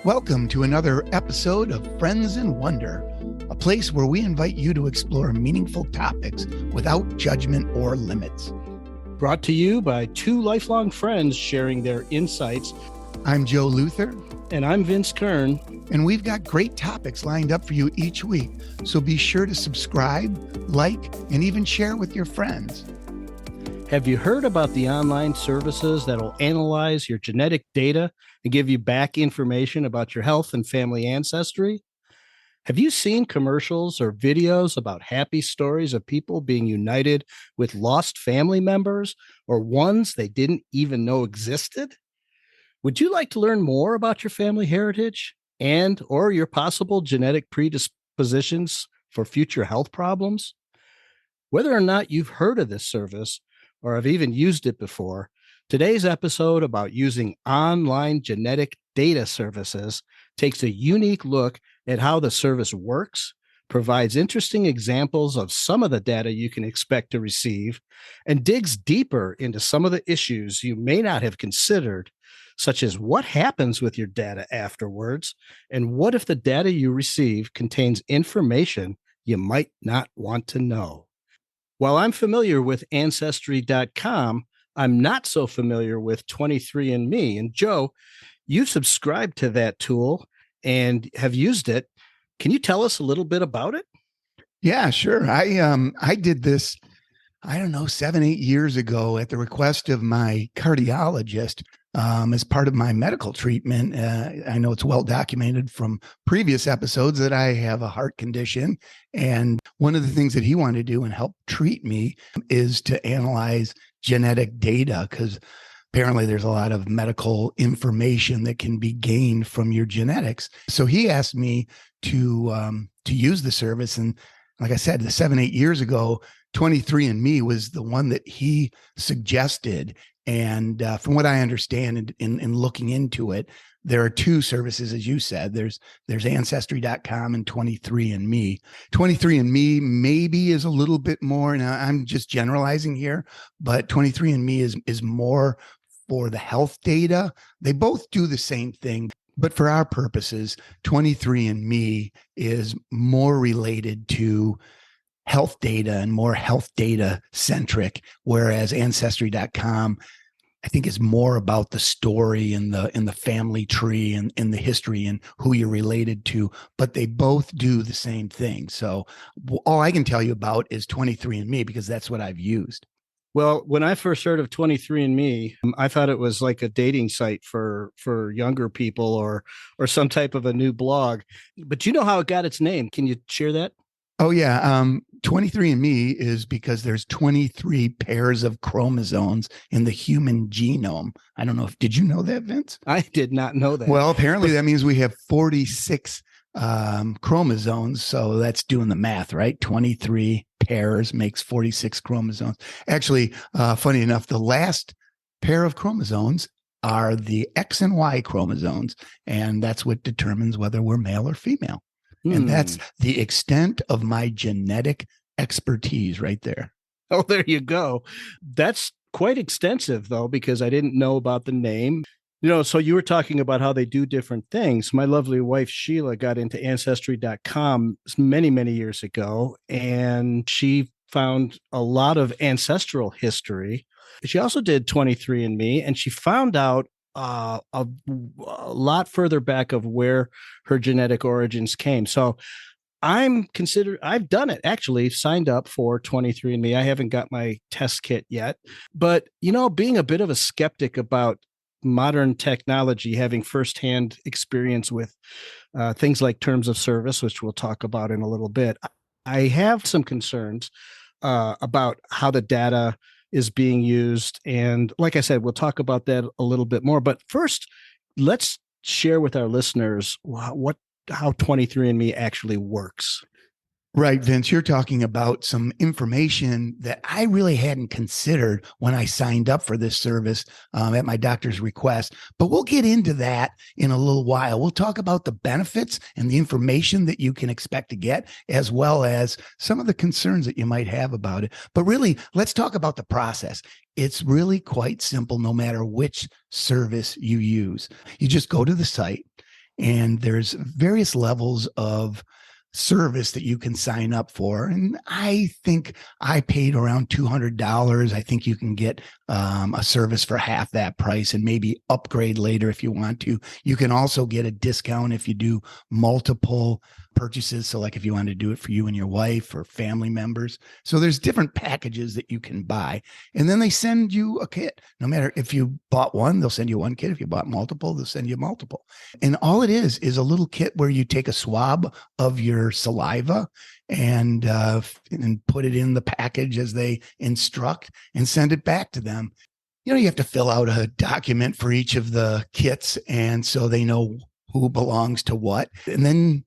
Welcome to another episode of Friends in Wonder, a place where we invite you to explore meaningful topics without judgment or limits. Brought to you by two lifelong friends sharing their insights. I'm Joe Luther. And I'm Vince Kern. And we've got great topics lined up for you each week, so be sure to subscribe, like, and even share with your friends. Have you heard about the online services that will analyze your genetic data and give you back information about your health and family ancestry? Have you seen commercials or videos about happy stories of people being united with lost family members or ones they didn't even know existed? Would you like to learn more about your family heritage and or your possible genetic predispositions for future health problems? Whether or not you've heard of this service or have even used it before, today's episode about using online genetic data services takes a unique look at how the service works, provides interesting examples of some of the data you can expect to receive, and digs deeper into some of the issues you may not have considered, such as what happens with your data afterwards, and what if the data you receive contains information you might not want to know. While I'm familiar with ancestry.com, I'm not so familiar with 23andMe. And Joe, you subscribed to that tool and have used it. Can you tell us a little bit about it? Yeah, sure. I did this, 7-8 years ago at the request of my cardiologist as part of my medical treatment. I know it's well documented from previous episodes that I have a heart condition. And one of the things that he wanted to do and help treat me is to analyze genetic data, because apparently there's a lot of medical information that can be gained from your genetics. So he asked me to use the service. And like I said, 7-8 years ago, 23andMe was the one that he suggested. And from what I understand in looking into it, there are two services, as you said. There's ancestry.com and 23andMe. 23andMe maybe is a little bit more, now I'm just generalizing here, but 23andMe is more for the health data. They both do the same thing, but for our purposes, 23andMe is more related to health data and more health data centric, whereas ancestry.com, I think, is more about the story and the family tree and in the history and who you're related to, but they both do the same thing. So all I can tell you about is 23andMe because that's what I've used. Well, when I first heard of 23andMe, I thought it was like a dating site for younger people or some type of a new blog. But you know how it got its name. Can you share that? Oh, yeah. 23andMe is because there's 23 pairs of chromosomes in the human genome. I don't know did you know that, Vince? I did not know that. Well, apparently that means we have 46 chromosomes. So that's doing the math, right? 23 pairs makes 46 chromosomes. Actually, funny enough, the last pair of chromosomes are the X and Y chromosomes, and that's what determines whether we're male or female. And that's the extent of my genetic expertise right there. Oh, there you go. That's quite extensive, though, because I didn't know about the name. So you were talking about how they do different things. My lovely wife, Sheila, got into ancestry.com many, many years ago, and she found a lot of ancestral history. She also did 23andMe, and she found out a lot further back of where her genetic origins came. So I've done it, actually signed up for 23andMe. I haven't got my test kit yet, but being a bit of a skeptic about modern technology, having firsthand experience with things like terms of service, which we'll talk about in a little bit, I have some concerns about how the data is being used. And like I said, we'll talk about that a little bit more. But first, let's share with our listeners how 23andMe actually works. Right, Vince, you're talking about some information that I really hadn't considered when I signed up for this service at my doctor's request. But we'll get into that in a little while. We'll talk about the benefits and the information that you can expect to get, as well as some of the concerns that you might have about it. But really, let's talk about the process. It's really quite simple no matter which service you use. You just go to the site. and there's various levels of service that you can sign up for. And I think I paid around $200. I think you can get a service for half that price and maybe upgrade later if you want to. You can also get a discount if you do multiple purchases. So like if you want to do it for you and your wife or family members. So there's different packages that you can buy. And then they send you a kit. No matter if you bought one, they'll send you one kit. If you bought multiple, they'll send you multiple. And all it is a little kit where you take a swab of your saliva and put it in the package as they instruct and send it back to them. You have to fill out a document for each of the kits, and so they know who belongs to what. And then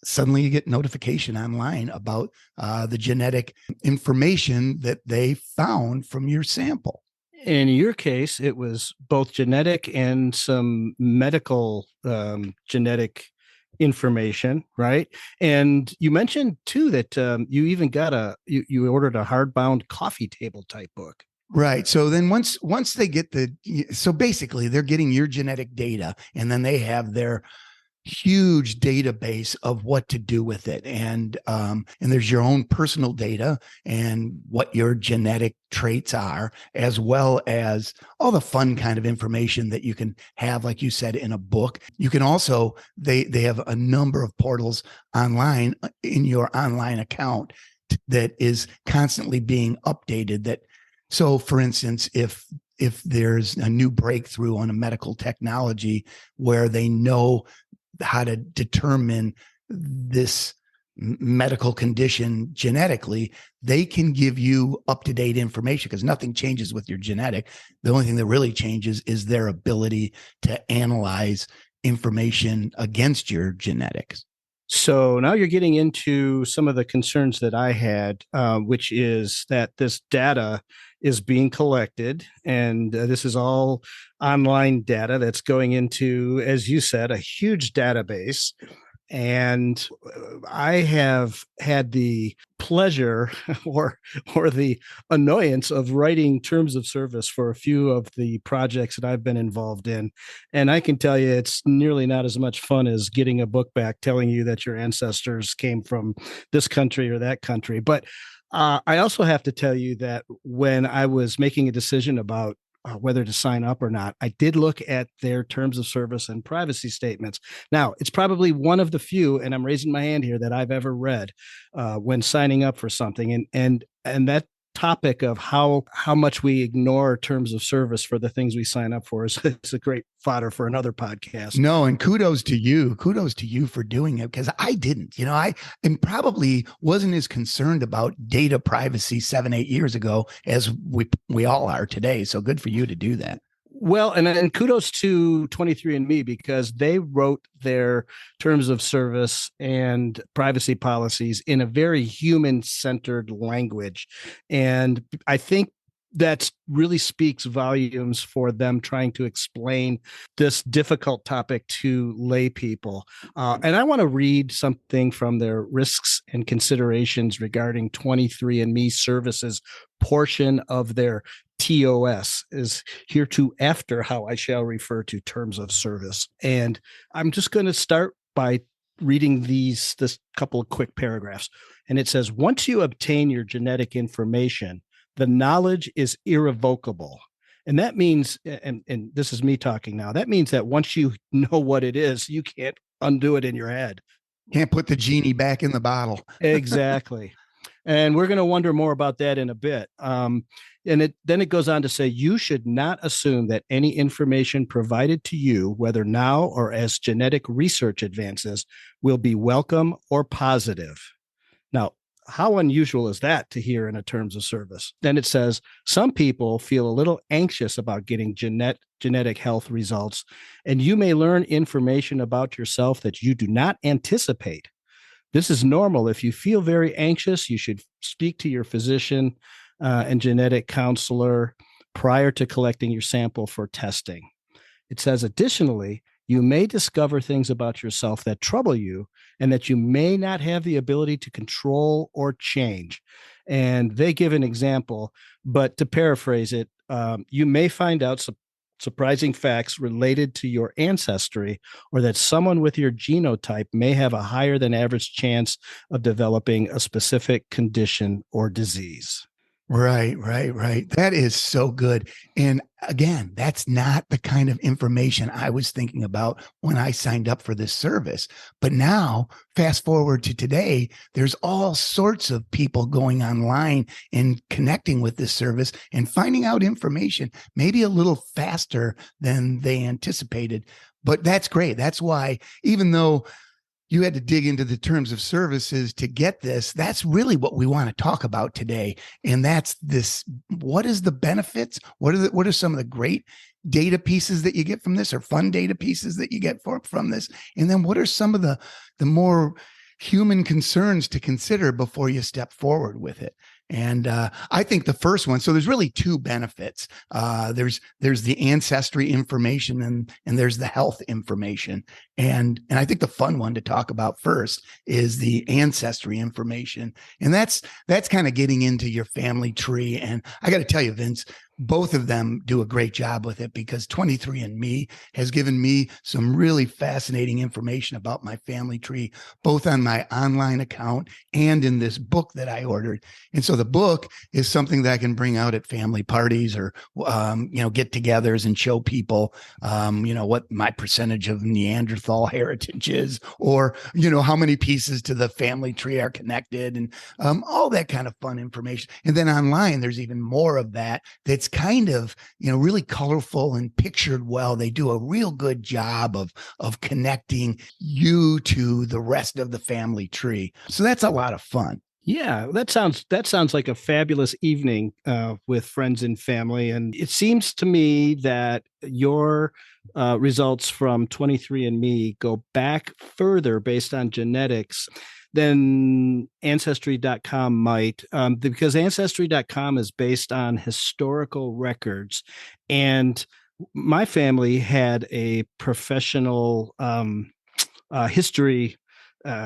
suddenly you get notification online about the genetic information that they found from your sample. In your case, it was both genetic and some medical genetic information, right? And you mentioned too that you even got you ordered a hardbound coffee table type book. Right. So then once they get so basically they're getting your genetic data, and then they have their huge database of what to do with it. And there's your own personal data and what your genetic traits are, as well as all the fun kind of information that you can have, like you said, in a book. You can also, they have a number of portals online in your online account that is constantly being updated. So for instance, if there's a new breakthrough on a medical technology where they know how to determine this medical condition genetically, they can give you up-to-date information, because nothing changes with your genetic. The only thing that really changes is their ability to analyze information against your genetics. So now you're getting into some of the concerns that I had, which is that this data is being collected, and this is all online data that's going into, as you said, a huge database. And I have had the pleasure or the annoyance of writing terms of service for a few of the projects that I've been involved in. And I can tell you it's nearly not as much fun as getting a book back telling you that your ancestors came from this country or that country. But I also have to tell you that when I was making a decision about whether to sign up or not, I did look at their terms of service and privacy statements. Now, it's probably one of the few, and I'm raising my hand here, that I've ever read when signing up for something. And that topic of how much we ignore terms of service for the things we sign up for is a great fodder for another podcast. No, and kudos to you for doing it, because I didn't. I probably wasn't as concerned about data privacy 7-8 years ago as we all are today. So good for you to do that. Well, and kudos to 23andMe, because they wrote their terms of service and privacy policies in a very human-centered language. And I think that really speaks volumes for them trying to explain this difficult topic to lay people. And I want to read something from their risks and considerations regarding 23andMe services portion of their TOS, is hereafter how I shall refer to terms of service. And I'm just going to start by reading this couple of quick paragraphs. And it says, once you obtain your genetic information, the knowledge is irrevocable. And that means, and this is me talking now, that means that once you know what it is, you can't undo it in your head. Can't put the genie back in the bottle. Exactly. And we're going to wonder more about that in a bit. And then it goes on to say, you should not assume that any information provided to you, whether now or as genetic research advances, will be welcome or positive. Now, how unusual is that to hear in a terms of service? Then it says, some people feel a little anxious about getting genetic health results, and you may learn information about yourself that you do not anticipate. This is normal. If you feel very anxious, you should speak to your physician and genetic counselor prior to collecting your sample for testing. It says, additionally, you may discover things about yourself that trouble you and that you may not have the ability to control or change. And they give an example, but to paraphrase it, you may find out surprising facts related to your ancestry, or that someone with your genotype may have a higher than average chance of developing a specific condition or disease. Right. That is so good. And again, that's not the kind of information I was thinking about when I signed up for this service. But now, fast forward to today, there's all sorts of people going online and connecting with this service and finding out information, maybe a little faster than they anticipated. But that's great. That's why, even though you had to dig into the terms of services to get this, that's really what we want to talk about today. And that's this: what is the benefits? What are some of the great data pieces that you get from this, or fun data pieces that you get from this? And then what are some of the more human concerns to consider before you step forward with it? And I think the first one, so there's really two benefits. There's the ancestry information, and there's the health information. And I think the fun one to talk about first is the ancestry information. And that's kind of getting into your family tree. And I got to tell you, Vince, both of them do a great job with it, because 23andMe has given me some really fascinating information about my family tree, both on my online account and in this book that I ordered. And so the book is something that I can bring out at family parties, or, get-togethers, and show people, what my percentage of Neanderthal heritage is, or, how many pieces to the family tree are connected, and all that kind of fun information. And then online, there's even more of that. That's kind of, really colorful and pictured well. They do a real good job of connecting you to the rest of the family tree. So that's a lot of fun. Yeah, that sounds like a fabulous evening with friends and family. And it seems to me that your results from 23andMe go back further based on genetics than ancestry.com might, because ancestry.com is based on historical records. And my family had a professional history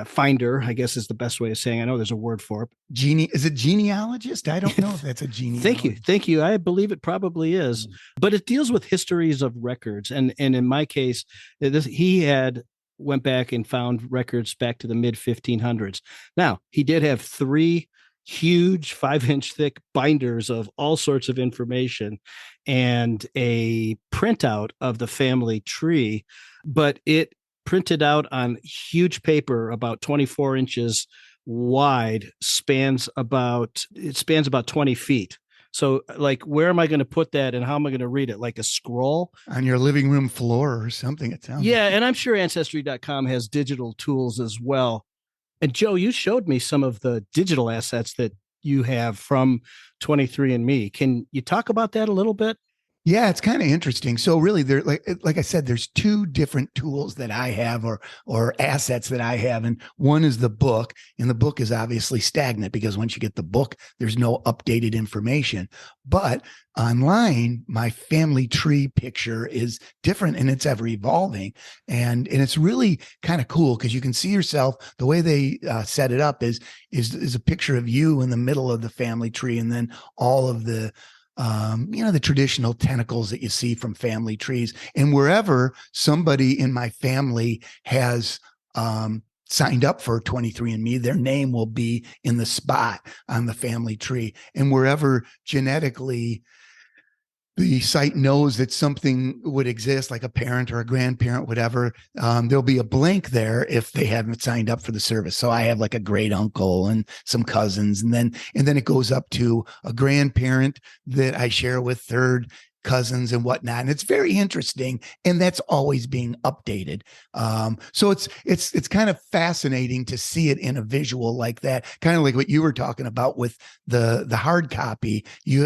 finder, I guess is the best way of saying. I know there's a word for it. Is it genealogist? I don't know if that's a genealogist. Thank you. I believe it probably is, but it deals with histories of records. And in my case, he went back and found records back to the mid 1500s. Now, he did have 3 huge 5-inch thick binders of all sorts of information and a printout of the family tree, but it printed out on huge paper about 24 inches wide, spans about 20 feet. So, like, where am I going to put that, and how am I going to read it? Like a scroll on your living room floor or something? It sounds. Yeah, and I'm sure Ancestry.com has digital tools as well. And Joe, you showed me some of the digital assets that you have from 23andMe. Can you talk about that a little bit? Yeah, it's kind of interesting. So really, there, like I said, there's 2 different tools that I have, or assets that I have, and one is the book, and the book is obviously stagnant, because once you get the book, there's no updated information. But online, my family tree picture is different, and it's ever evolving, and it's really kind of cool, because you can see yourself. The way they set it up is a picture of you in the middle of the family tree, and then all of the the traditional tentacles that you see from family trees. And wherever somebody in my family has signed up for 23andMe, their name will be in the spot on the family tree. And wherever genetically the site knows that something would exist, like a parent or a grandparent, whatever, there'll be a blank there if they haven't signed up for the service. So I have like a great uncle and some cousins, and then it goes up to a grandparent that I share with third cousins and whatnot. And it's very interesting. And that's always being updated. So it's kind of fascinating to see it in a visual like that, kind of like what you were talking about with the hard copy. You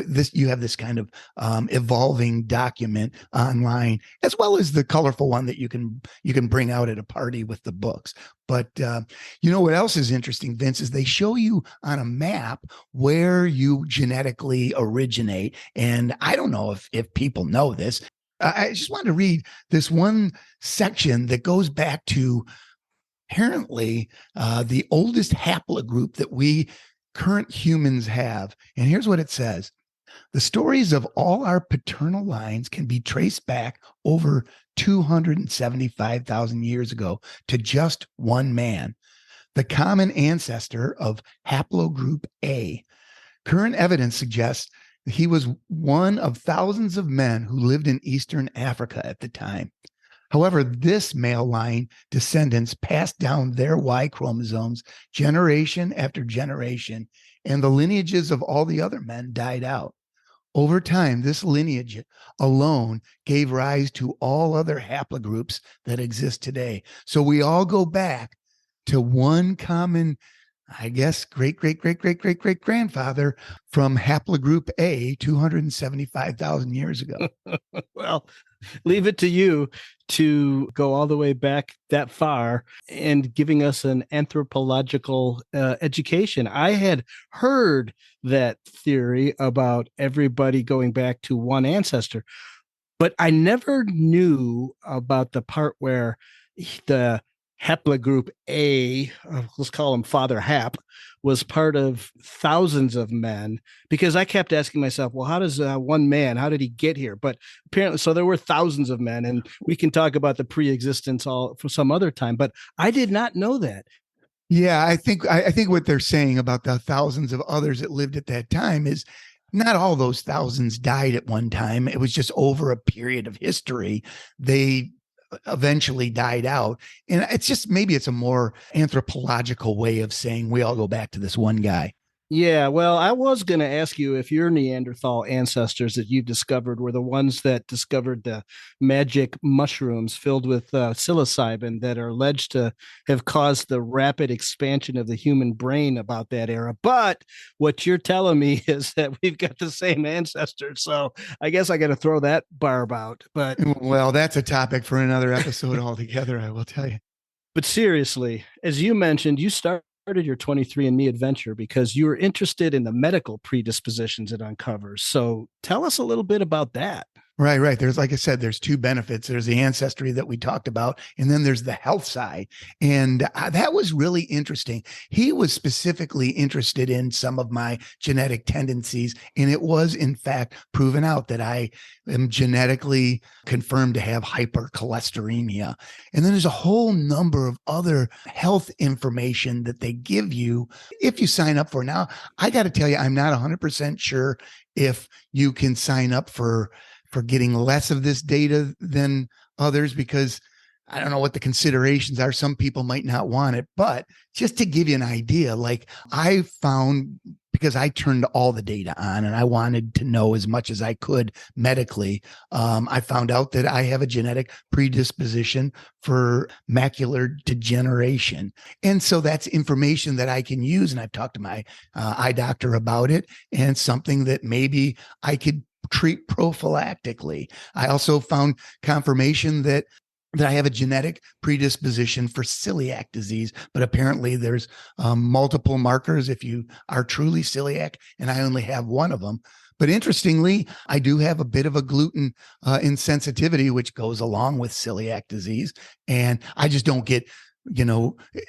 have this kind of evolving document online, as well as the colorful one that you can bring out at a party with the books. But what else is interesting, Vince, is they show you on a map where you genetically originate. And I don't know if people know this. I just wanted to read this one section that goes back to apparently the oldest haplogroup that we current humans have. And here's what it says. The stories of all our paternal lines can be traced back over 275,000 years ago to just one man, the common ancestor of haplogroup A. Current evidence suggests he was one of thousands of men who lived in Eastern Africa at the time. However, this male line descendants passed down their Y chromosomes generation after generation, and the lineages of all the other men died out. Over time, this lineage alone gave rise to all other haplogroups that exist today. So we all go back to one common, I guess, great grandfather from haplogroup A 275,000 years ago. Well, leave it to you to go all the way back that far and giving us an anthropological education. I had heard that theory about everybody going back to one ancestor, but I never knew about the part where the haplogroup A, let's call him Father Hap, was part of thousands of men, because I kept asking myself, well, how does one man, how did he get here? But apparently, so there were thousands of men, and we can talk about the pre-existence all for some other time, but I did not know that. Yeah, I think what they're saying about the thousands of others that lived at that time is not all those thousands died at one time. It was just over a period of history. They eventually died out. And it's just, maybe it's a more anthropological way of saying we all go back to this one guy. Yeah, well, I was going to ask you if your Neanderthal ancestors that you discovered were the ones that discovered the magic mushrooms filled with psilocybin that are alleged to have caused the rapid expansion of the human brain about that era. But what you're telling me is that we've got the same ancestors. So I guess I got to throw that barb out. Well, that's a topic for another episode altogether, I will tell you. But seriously, as you mentioned, you started your 23andMe adventure because you were interested in the medical predispositions it uncovers. So tell us a little bit about that. Right. There's, like I said, there's two benefits. There's the ancestry that we talked about, and then there's the health side. And that was really interesting. He was specifically interested in some of my genetic tendencies, and it was, in fact, proven out that I am genetically confirmed to have hypercholesteremia. And then there's a whole number of other health information that they give you if you sign up for. Now, I got to tell you, I'm not 100% sure if you can sign up for getting less of this data than others, because I don't know what the considerations are. Some people might not want it, but just to give you an idea, like I found, because I turned all the data on and I wanted to know as much as I could medically, I found out that I have a genetic predisposition for macular degeneration. And so that's information that I can use. And I've talked to my eye doctor about it, and something that maybe I could treat prophylactically. I also found confirmation that I have a genetic predisposition for celiac disease, but apparently there's multiple markers if you are truly celiac, and I only have one of them. But interestingly, I do have a bit of a gluten insensitivity, which goes along with celiac disease, and I just don't get,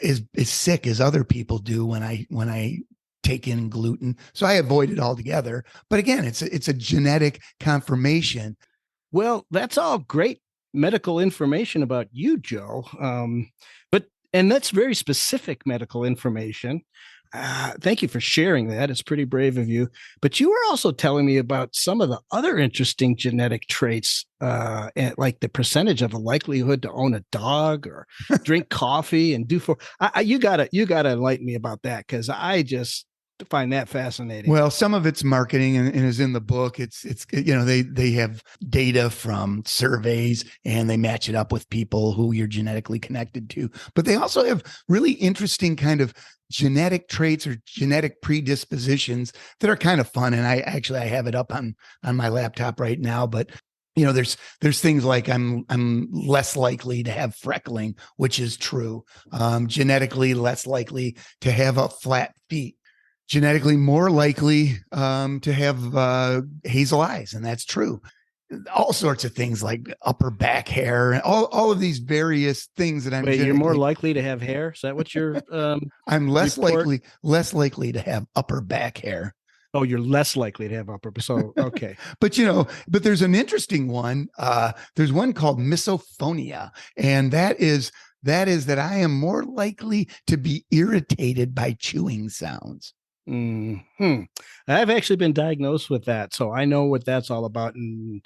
as sick as other people do when I take in gluten. So I avoid it altogether. But again, it's a genetic confirmation. Well, that's all great medical information about you, Joe. And that's very specific medical information. Thank you for sharing that. It's pretty brave of you. But you were also telling me about some of the other interesting genetic traits, like the percentage of a likelihood to own a dog or drink coffee and do for. You gotta enlighten me about that, because I just find that fascinating. Well, some of it's marketing and is in the book. It's they have data from surveys and they match it up with people who you're genetically connected to. But they also have really interesting kind of genetic traits or genetic predispositions that are kind of fun. And I have it up on my laptop right now. But there's things like I'm less likely to have freckling, which is true. Genetically less likely to have a flat feet. Genetically more likely to have hazel eyes, and that's true. All sorts of things like upper back hair, and all of these various things that I'm. Wait, you're more likely to have hair? Is that what you're? I'm less likely to have upper back hair. Oh, you're less likely to have upper. So, okay. But but there's an interesting one. There's one called misophonia, and that I am more likely to be irritated by chewing sounds. Hmm. I've actually been diagnosed with that, so I know what that's all about. And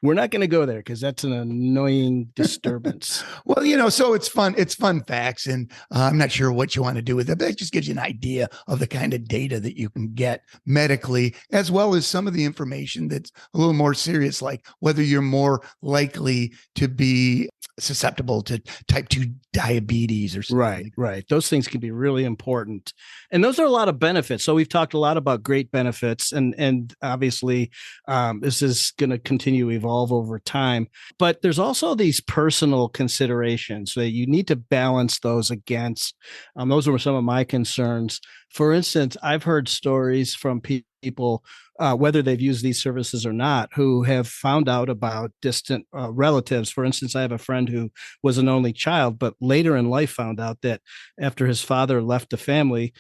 we're not going to go there because that's an annoying disturbance. Well, so it's fun. It's fun facts, and I'm not sure what you want to do with it, but it just gives you an idea of the kind of data that you can get medically, as well as some of the information that's a little more serious, like whether you're more likely to be susceptible to type 2 diabetes or something. Right, right. Those things can be really important. And those are a lot of benefits. So we've talked a lot about great benefits, and obviously this is going to continue to evolve over time. But there's also these personal considerations that you need to balance those against. Those were some of my concerns. For instance, I've heard stories from people, whether they've used these services or not, who have found out about distant relatives. For instance, I have a friend who was an only child, but later in life found out that after his father left the family,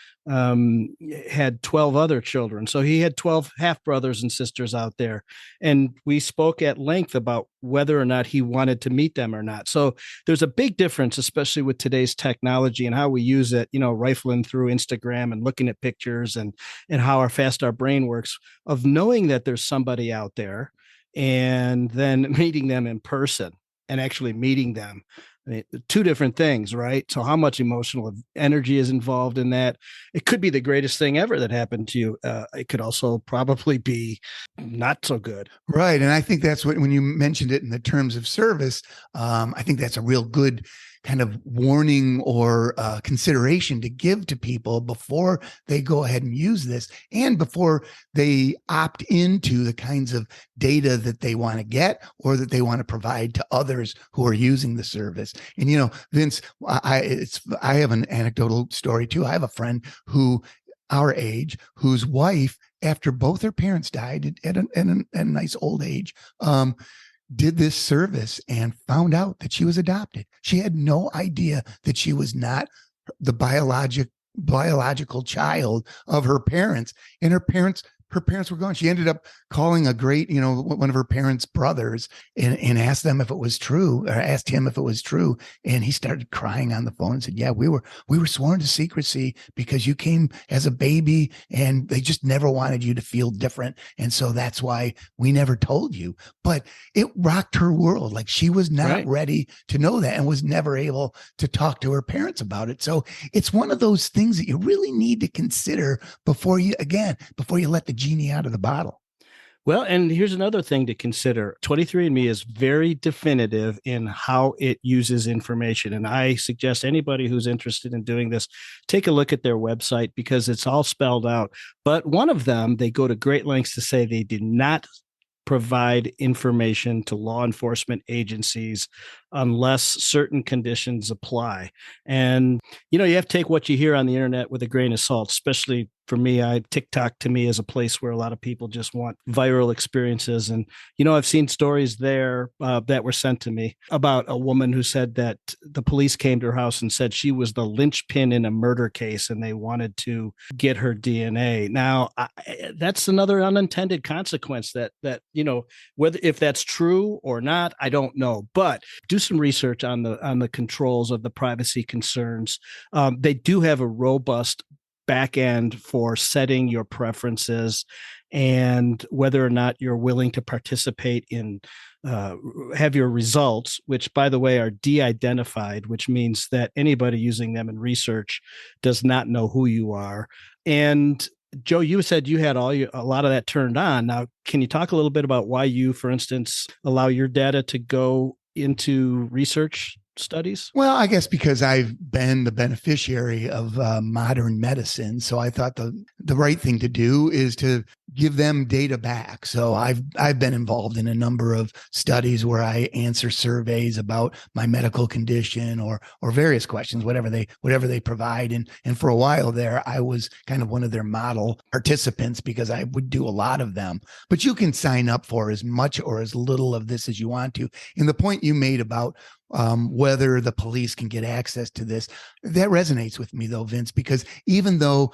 had 12 other children. So he had 12 half brothers and sisters out there. And we spoke at length about whether or not he wanted to meet them or not. So there's a big difference, especially with today's technology and how we use it, rifling through Instagram and looking at pictures and how fast our brain works, of knowing that there's somebody out there and then meeting them in person and actually meeting them. I mean, two different things, right? So how much emotional energy is involved in that? It could be the greatest thing ever that happened to you. It could also probably be not so good. Right. And I think that's when you mentioned it in the terms of service, I think that's a real good kind of warning or consideration to give to people before they go ahead and use this, and before they opt into the kinds of data that they want to get or that they want to provide to others who are using the service. And Vince, I have an anecdotal story too. I have a friend who, our age, whose wife, after both her parents died at a nice old age, did this service and found out that she was adopted. She had no idea that she was not the biological child of her parents, and her parents were gone. She ended up calling a great, one of her parents' brothers and asked them if it was true, or asked him if it was true. And he started crying on the phone and said, yeah, we were sworn to secrecy because you came as a baby and they just never wanted you to feel different. And so that's why we never told you. But it rocked her world. Like, she was not ready to know that and was never able to talk to her parents about it. So it's one of those things that you really need to consider before you let the genie out of the bottle. Well, and here's another thing to consider. 23andMe is very definitive in how it uses information. And I suggest anybody who's interested in doing this, take a look at their website because it's all spelled out. But one of them, they go to great lengths to say they do not provide information to law enforcement agencies unless certain conditions apply. And, you have to take what you hear on the internet with a grain of salt, especially for me. TikTok to me is a place where a lot of people just want viral experiences. And, I've seen stories there that were sent to me about a woman who said that the police came to her house and said she was the linchpin in a murder case and they wanted to get her DNA. Now, that's another unintended consequence that whether if that's true or not, I don't know. But do some research on the controls of the privacy concerns. They do have a robust back end for setting your preferences and whether or not you're willing to participate in have your results, which, by the way, are de-identified, which means that anybody using them in research does not know who you are. And Joe, you said you had a lot of that turned on. Now, can you talk a little bit about why you, for instance, allow your data to go into research studies? Well, I guess because I've been the beneficiary of modern medicine. So I thought the right thing to do is to give them data back. So I've been involved in a number of studies where I answer surveys about my medical condition or various questions, whatever they provide. And for a while there, I was kind of one of their model participants because I would do a lot of them. But you can sign up for as much or as little of this as you want to. And the point you made about whether the police can get access to this, that resonates with me though, Vince, because even though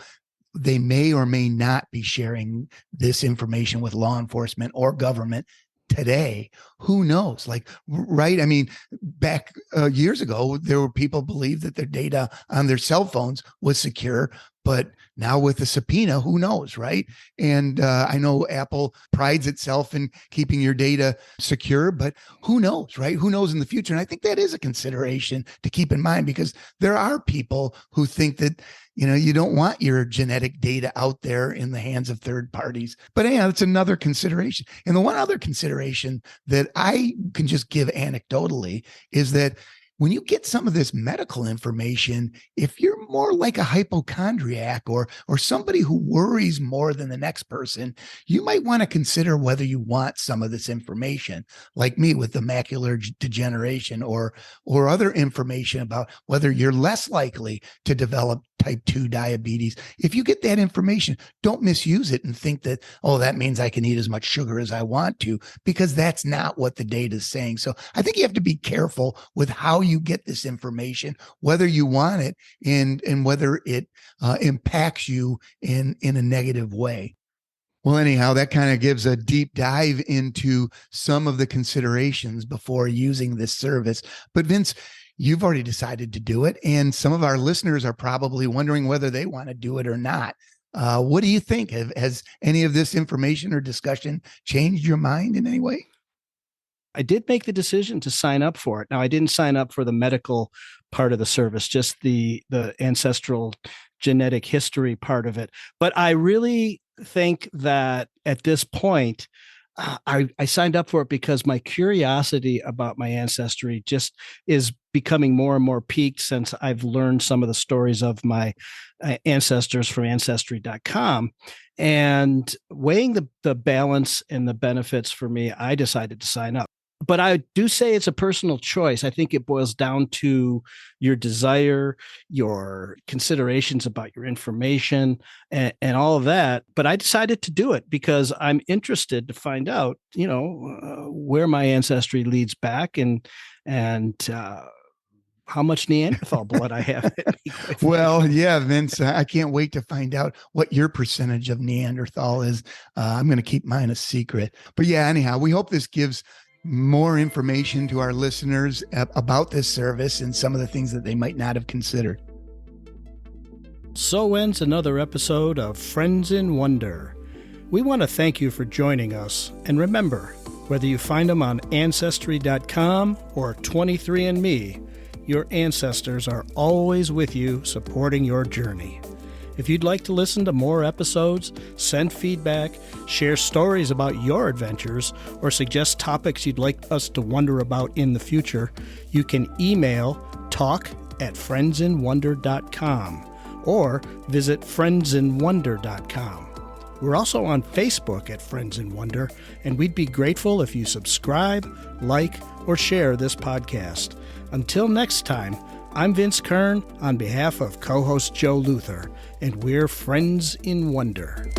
they may or may not be sharing this information with law enforcement or government today. Who knows? Like, right? I mean, back years ago, there were people believed that their data on their cell phones was secure, but now with the subpoena, who knows, right? And I know Apple prides itself in keeping your data secure, but who knows, right? Who knows in the future? And I think that is a consideration to keep in mind, because there are people who think that, you don't want your genetic data out there in the hands of third parties. But yeah, it's another consideration. And the one other consideration that I can just give anecdotally is that when you get some of this medical information, if you're more like a hypochondriac or somebody who worries more than the next person, you might want to consider whether you want some of this information, like me with the macular degeneration, or other information about whether you're less likely to develop type 2 diabetes. If you get that information, don't misuse it and think that, oh, that means I can eat as much sugar as I want to, because that's not what the data is saying. So I think you have to be careful with how you get this information, whether you want it and whether it impacts you in a negative way. Well, anyhow, that kind of gives a deep dive into some of the considerations before using this service. But Vince, you've already decided to do it, and some of our listeners are probably wondering whether they want to do it or not. What do you think? Has any of this information or discussion changed your mind in any way? I did make the decision to sign up for it. Now, I didn't sign up for the medical part of the service, just the ancestral genetic history part of it. But I really think that at this point, I signed up for it because my curiosity about my ancestry just is becoming more and more piqued since I've learned some of the stories of my ancestors from ancestry.com. And weighing the balance and the benefits for me, I decided to sign up. But I do say it's a personal choice. I think it boils down to your desire, your considerations about your information, and all of that. But I decided to do it because I'm interested to find out, where my ancestry leads back and how much Neanderthal blood I have. Well, yeah, Vince, I can't wait to find out what your percentage of Neanderthal is. I'm going to keep mine a secret. But yeah, anyhow, we hope this gives more information to our listeners about this service and some of the things that they might not have considered. So ends another episode of Friends in Wonder. We want to thank you for joining us. And remember, whether you find them on ancestry.com or 23andMe, your ancestors are always with you, supporting your journey. If you'd like to listen to more episodes, send feedback, share stories about your adventures, or suggest topics you'd like us to wonder about in the future, you can email talk@friendsinwonder.com or visit friendsinwonder.com. We're also on Facebook at Friends in Wonder, and we'd be grateful if you subscribe, like, or share this podcast. Until next time, I'm Vince Kern on behalf of co-host Joe Luther, and we're Friends in Wonder.